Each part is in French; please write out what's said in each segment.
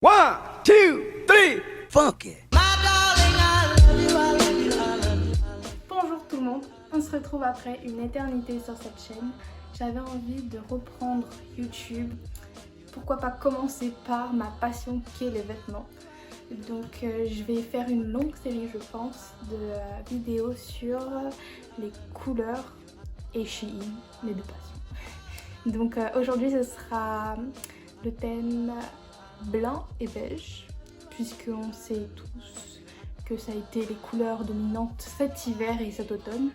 One, two, three, funky. Bonjour tout le monde, on se retrouve après une éternité sur cette chaîne. J'avais envie de reprendre YouTube. Pourquoi pas commencer par ma passion qui est les vêtements. Donc je vais faire une longue série, je pense, de vidéos sur les couleurs et Shein, mes deux passions. Donc aujourd'hui ce sera le thème blanc et beige, puisqu'on sait tous que ça a été les couleurs dominantes cet hiver et cet automne.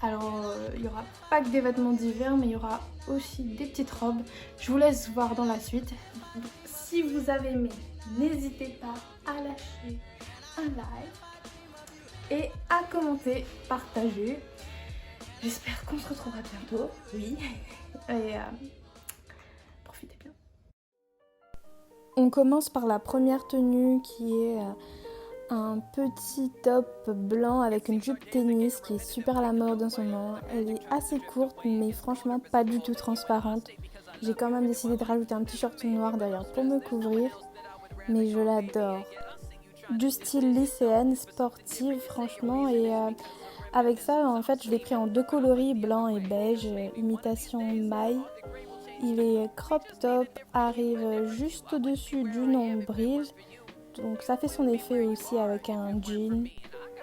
Alors il n'y aura pas que des vêtements d'hiver, mais il y aura aussi des petites robes. Je vous laisse voir dans la suite. Si vous avez aimé, n'hésitez pas à lâcher un like et à commenter, partager. J'espère qu'on se retrouvera bientôt, oui. Et profitez bien. On commence par la première tenue qui est un petit top blanc avec une jupe tennis qui est super à la mode en ce moment. Elle est assez courte mais franchement pas du tout transparente. J'ai quand même décidé de rajouter un petit short noir derrière pour me couvrir, mais je l'adore. Du style lycéenne, sportive franchement, et avec ça en fait je l'ai pris en deux coloris, blanc et beige, imitation maille. Il est crop top, arrive juste au-dessus du nombril, donc ça fait son effet aussi avec un jean.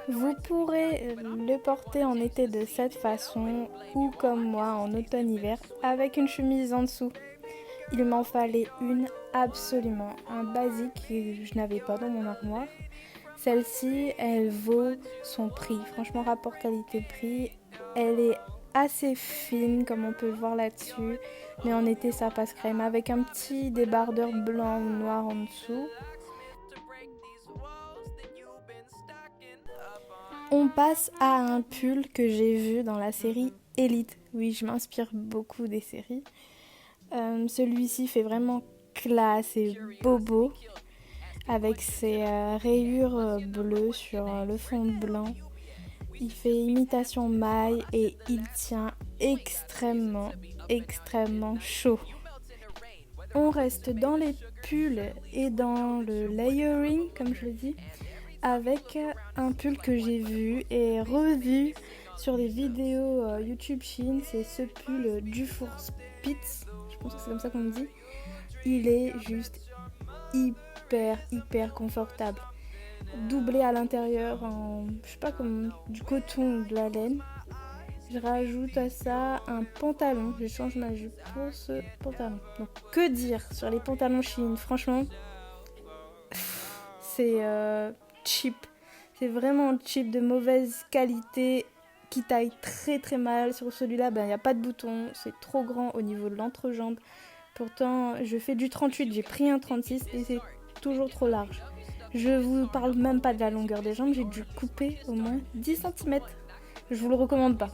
Vous pourrez le porter en été de cette façon ou comme moi en automne-hiver avec une chemise en dessous. Il m'en fallait une absolument, un basique que je n'avais pas dans mon armoire. Celle-ci, elle vaut son prix. Franchement, rapport qualité-prix, elle est assez fine comme on peut le voir là-dessus, mais en été ça passe crème avec un petit débardeur blanc ou noir en dessous. On passe à un pull que j'ai vu dans la série Elite. Oui, je m'inspire beaucoup des séries. Celui-ci fait vraiment classe et bobo avec ses rayures bleues sur le fond blanc. Il fait imitation maille et il tient extrêmement chaud. On reste dans les pulls et dans le layering, comme je le dis, avec un pull que j'ai vu et revu sur les vidéos YouTube Shein. C'est ce pull Dufour Spitz, je pense que c'est comme ça qu'on le dit. Il est juste hyper confortable. Doublé à l'intérieur en, je sais pas, comme du coton ou de la laine. Je rajoute à ça un pantalon. Je change ma jupe pour ce pantalon. Donc que dire sur les pantalons Shein? Franchement, c'est cheap. C'est vraiment cheap, de mauvaise qualité, qui taille très mal. Sur celui-là, il n'y a pas de bouton. C'est trop grand au niveau de l'entrejambe. Pourtant, je fais du 38. J'ai pris un 36 et c'est toujours trop large. Je vous parle même pas de la longueur des jambes, j'ai dû couper au moins 10 cm. Je vous le recommande pas.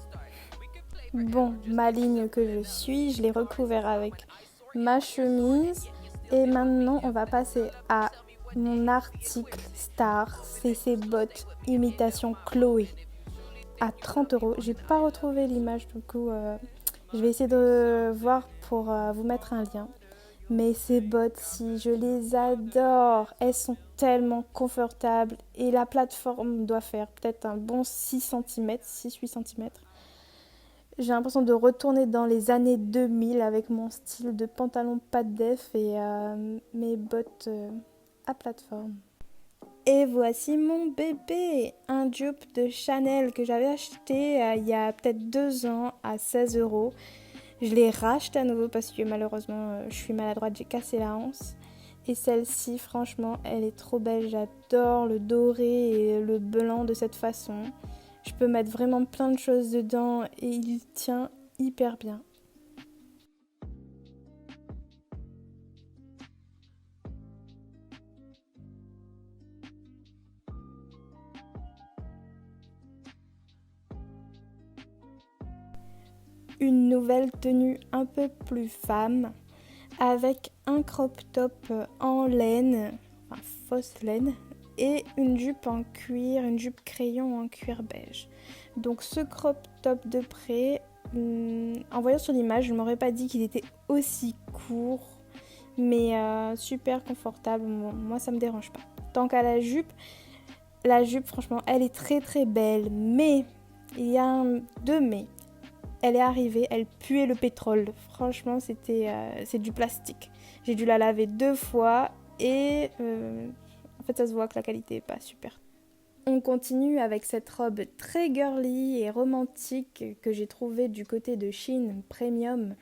Bon, ma ligne que je suis, je l'ai recouvert avec ma chemise. Et maintenant, on va passer à mon article star. C'est ces bottes imitation Chloé à 30€. J'ai pas retrouvé l'image, du coup, je vais essayer de voir pour vous mettre un lien. Mais ces bottes-ci, je les adore. Elles sont tellement confortables. Et la plateforme doit faire peut-être un bon 6 cm, 6-8 cm. J'ai l'impression de retourner dans les années 2000 avec mon style de pantalon pas de def et mes bottes à plateforme. Et voici mon bébé, un dupe de Chanel que j'avais acheté il y a peut-être 2 ans à 16€. Je l'ai racheté à nouveau parce que malheureusement je suis maladroite, j'ai cassé la hanse. Et celle-ci, franchement, elle est trop belle. J'adore le doré et le blanc de cette façon. Je peux mettre vraiment plein de choses dedans et il tient hyper bien. Une nouvelle tenue un peu plus femme avec un crop top en laine, enfin fausse laine, et une jupe en cuir, une jupe crayon en cuir beige. Donc ce crop top de près, en voyant sur l'image, je ne m'aurais pas dit qu'il était aussi court, mais super confortable. Moi, ça me dérange pas. Tant qu'à la jupe, franchement, elle est très très belle, mais il y a deux mais. Elle est arrivée, elle puait le pétrole. Franchement, c'est du plastique. J'ai dû la laver 2 fois et en fait, ça se voit que la qualité est pas super. On continue avec cette robe très girly et romantique que j'ai trouvée du côté de Shein Premium.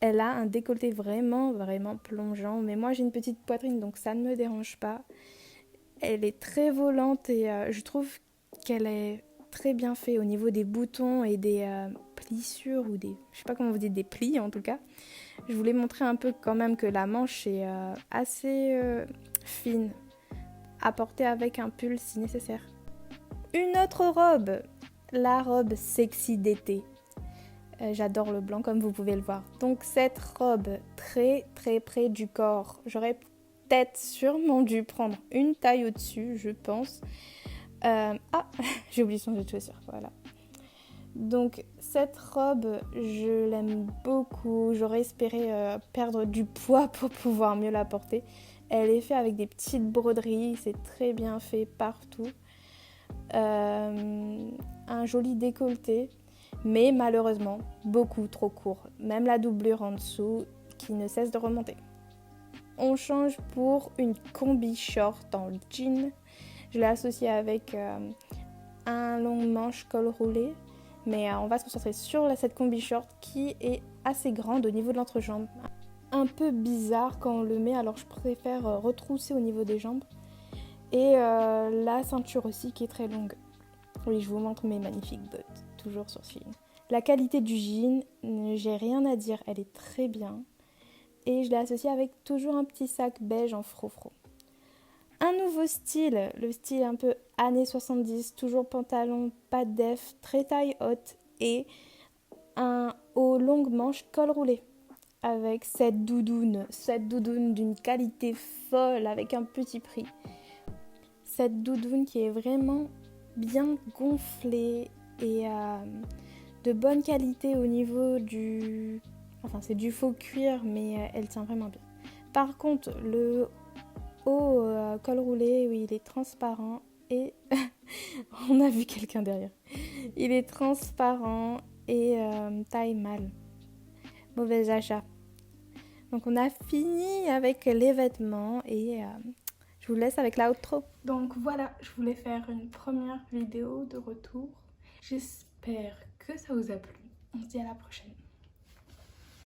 Elle a un décolleté vraiment, vraiment plongeant. Mais moi, j'ai une petite poitrine, donc ça ne me dérange pas. Elle est très volante et je trouve qu'elle est très bien faite au niveau des boutons et des plissures ou des... Je sais pas comment vous dites, des plis en tout cas. Je voulais montrer un peu quand même que la manche est assez fine, à porter avec un pull si nécessaire. Une autre robe, la robe sexy d'été. J'adore le blanc comme vous pouvez le voir. Donc cette robe très très près du corps, j'aurais peut-être sûrement dû prendre une taille au-dessus, je pense. J'ai oublié de changer de chaussure, voilà. Donc cette robe, je l'aime beaucoup. J'aurais espéré perdre du poids pour pouvoir mieux la porter. Elle est faite avec des petites broderies, c'est très bien fait partout. Un joli décolleté, mais malheureusement beaucoup trop court. Même la doublure en dessous qui ne cesse de remonter. On change pour une combi short en jean. Je l'ai associée avec un long manche col roulé. Mais on va se concentrer sur cette combi short qui est assez grande au niveau de l'entrejambe. Un peu bizarre quand on le met, alors je préfère retrousser au niveau des jambes. Et la ceinture aussi qui est très longue. Oui, je vous montre mes magnifiques bottes, toujours sur Shein. La qualité du jean, j'ai rien à dire, elle est très bien. Et je l'ai associée avec toujours un petit sac beige en fro-fro. Un nouveau style, le style un peu années 70, toujours pantalon, pas de def, très taille haute et un haut longue manche col roulé. Avec cette doudoune d'une qualité folle avec un petit prix. Cette doudoune qui est vraiment bien gonflée et de bonne qualité au niveau du... Enfin, c'est du faux cuir, mais elle tient vraiment bien. Par contre, le haut col roulé, oui, il est transparent et... On a vu quelqu'un derrière. Il est transparent et taille mal. Mauvais achat. Donc on a fini avec les vêtements et je vous laisse avec l'outro. Donc voilà, je voulais faire une première vidéo de retour. J'espère que ça vous a plu. On se dit à la prochaine.